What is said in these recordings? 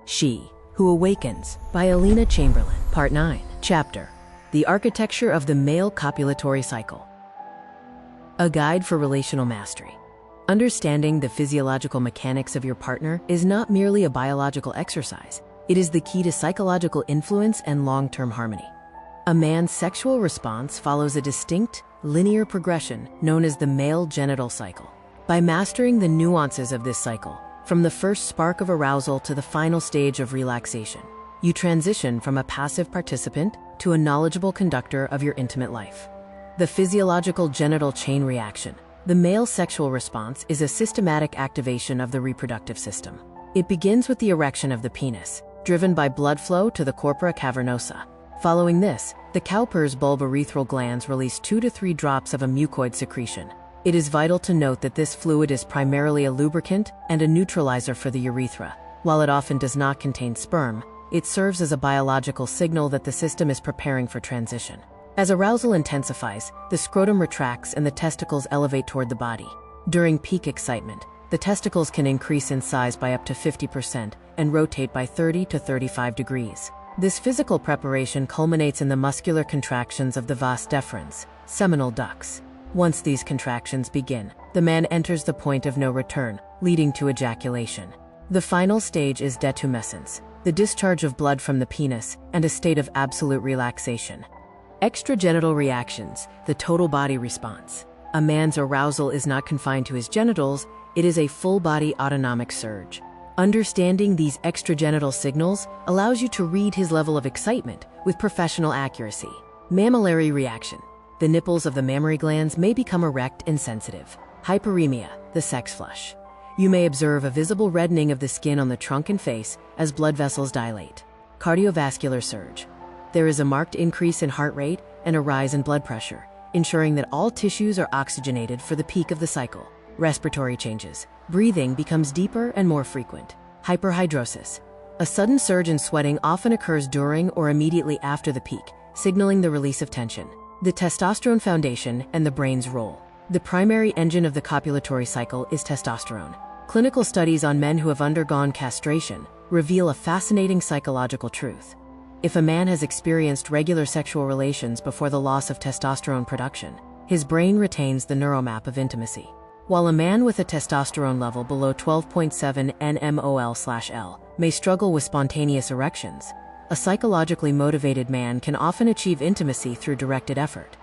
She Who Awakens by Alina Chamberlain. Part 9. Chapter: The Architecture of the Male Copulatory Cycle. A guide for relational mastery. Understanding the physiological mechanics of your partner is not merely a biological exercise. It is the key to psychological influence and long-term harmony. A man's sexual response follows a distinct, linear progression known as the male genital cycle. By mastering the nuances of this cycle, from the first spark of arousal to the final stage of relaxation, you transition from a passive participant to a knowledgeable conductor of your intimate life. The physiological genital chain reaction. The male sexual response is a systematic activation of the reproductive system. It begins with the erection of the penis, driven by blood flow to the corpora cavernosa. Following this, the Cowper's bulbourethral glands release 2 to 3 drops of a mucoid secretion. It is vital to note that this fluid is primarily a lubricant and a neutralizer for the urethra. While it often does not contain sperm, it serves as a biological signal that the system is preparing for transition. As arousal intensifies, the scrotum retracts and the testicles elevate toward the body. During peak excitement, the testicles can increase in size by up to 50% and rotate by 30 to 35 degrees. This physical preparation culminates in the muscular contractions of the vas deferens, seminal ducts. Once these contractions begin, the man enters the point of no return, leading to ejaculation. The final stage is detumescence, the discharge of blood from the penis, and a state of absolute relaxation. Extragenital reactions, the total body response. A man's arousal is not confined to his genitals, it is a full-body autonomic surge. Understanding these extragenital signals allows you to read his level of excitement with professional accuracy. Mammillary reaction. The nipples of the mammary glands may become erect and sensitive. Hyperemia, the sex flush. You may observe a visible reddening of the skin on the trunk and face as blood vessels dilate. Cardiovascular surge. There is a marked increase in heart rate and a rise in blood pressure, ensuring that all tissues are oxygenated for the peak of the cycle. Respiratory changes. Breathing becomes deeper and more frequent. Hyperhidrosis. A sudden surge in sweating often occurs during or immediately after the peak, signaling the release of tension. The testosterone foundation and the brain's role. The primary engine of the copulatory cycle is testosterone. Clinical studies on men who have undergone castration reveal a fascinating psychological truth. If a man has experienced regular sexual relations before the loss of testosterone production, his brain retains the neuromap of intimacy. While a man with a testosterone level below 12.7 nmol/L may struggle with spontaneous erections, a psychologically motivated man can often achieve intimacy through directed effort.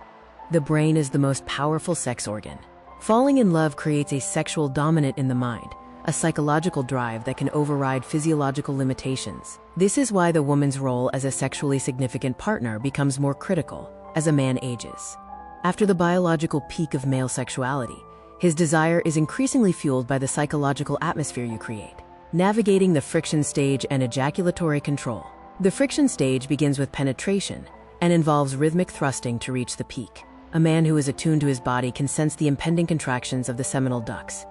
The brain is the most powerful sex organ. Falling in love creates a sexual dominant in the mind, a psychological drive that can override physiological limitations. This is why the woman's role as a sexually significant partner becomes more critical as a man ages. After the biological peak of male sexuality, his desire is increasingly fueled by the psychological atmosphere you create. Navigating the friction stage and ejaculatory control. The friction stage begins with penetration and involves rhythmic thrusting to reach the peak. A man who is attuned to his body can sense the impending contractions of the seminal ducts.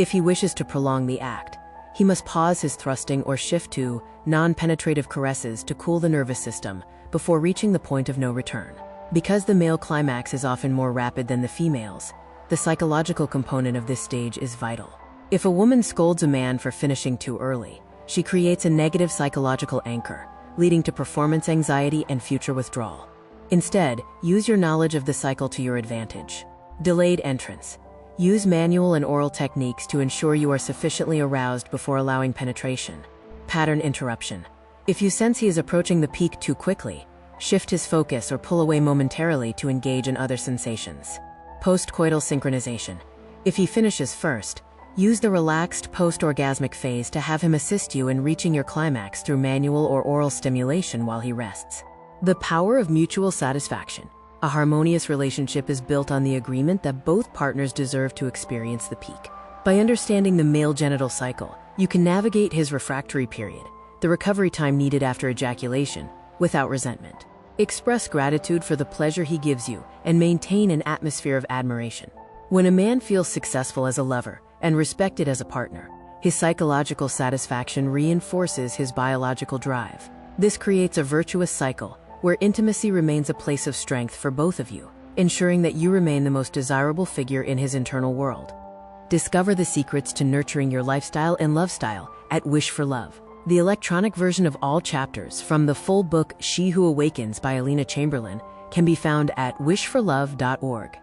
If he wishes to prolong the act, he must pause his thrusting or shift to non-penetrative caresses to cool the nervous system before reaching the point of no return. Because the male climax is often more rapid than the female's, the psychological component of this stage is vital. If a woman scolds a man for finishing too early, she creates a negative psychological anchor, leading to performance anxiety and future withdrawal. Instead, use your knowledge of the cycle to your advantage. Delayed entrance. Use manual and oral techniques to ensure you are sufficiently aroused before allowing penetration. Pattern interruption. If you sense he is approaching the peak too quickly, shift his focus or pull away momentarily to engage in other sensations. Post-coital synchronization. If he finishes first, use the relaxed post-orgasmic phase to have him assist you in reaching your climax through manual or oral stimulation while he rests. The power of mutual satisfaction. A harmonious relationship is built on the agreement that both partners deserve to experience the peak. By understanding the male genital cycle, you can navigate his refractory period, the recovery time needed after ejaculation, without resentment. Express gratitude for the pleasure he gives you and maintain an atmosphere of admiration. When a man feels successful as a lover and respected as a partner, his psychological satisfaction reinforces his biological drive. This creates a virtuous cycle where intimacy remains a place of strength for both of you, ensuring that you remain the most desirable figure in his internal world. Discover the secrets to nurturing your lifestyle and love style at Wish for Love. The electronic version of all chapters from the full book She Who Awakens by Alina Chamberlain can be found at wishforlove.org.